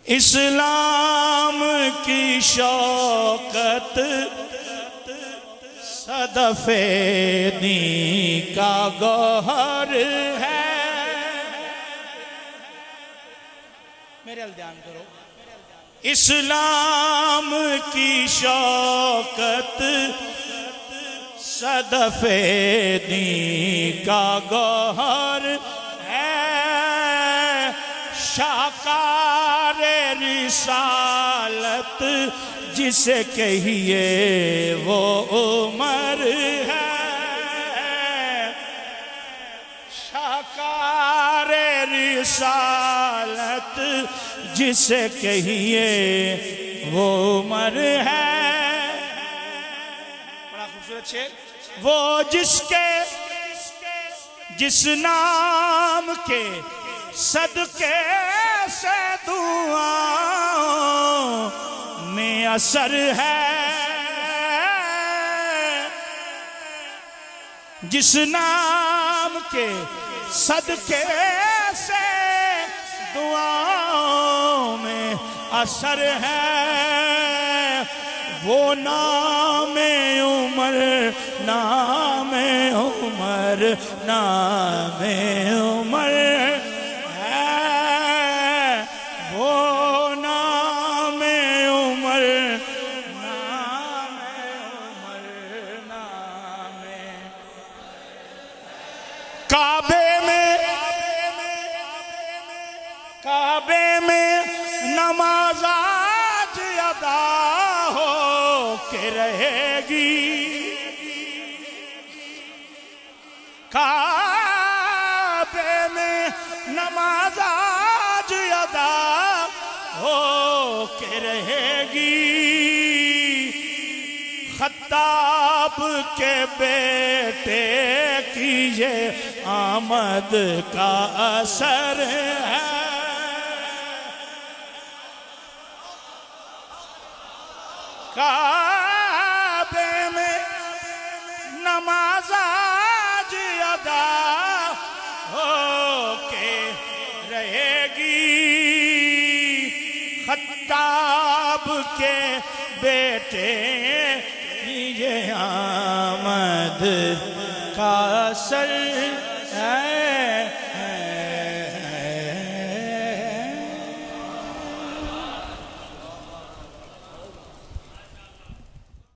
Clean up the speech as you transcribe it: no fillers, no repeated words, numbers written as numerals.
اسلام کی شوکت صدف دین کا گوہر ہے۔ میرے الدھیان کرو۔ اسلام کی شوکت صدف دین کا گوہر ہے، شاہکار رسالت جسے کہیے وہ عمر ہے، شاہکار رسالت جسے کہیے وہ عمر ہے۔ بڑا خوبصورت شعر۔ وہ جس نام کے صدقے سے دعاؤں میں اثر ہے، جس نام کے صدقے سے دعاؤں میں اثر ہے، وہ نام عمر، نام عمر، نام عمر ہے، وہ نام عمر، نام عمر، نام کعبے میں نماز آج ادا ہو کے رہے گی، کعبے میں نماز آج ادا ہو کے رہے گی، خطاب کے بیٹے کی یہ آمد کا اثر ہے، کعبے میں نماز آج ادا ہو کے رہے گی، خطاب کے بیٹے کی یہ آمد کا اثر ہے۔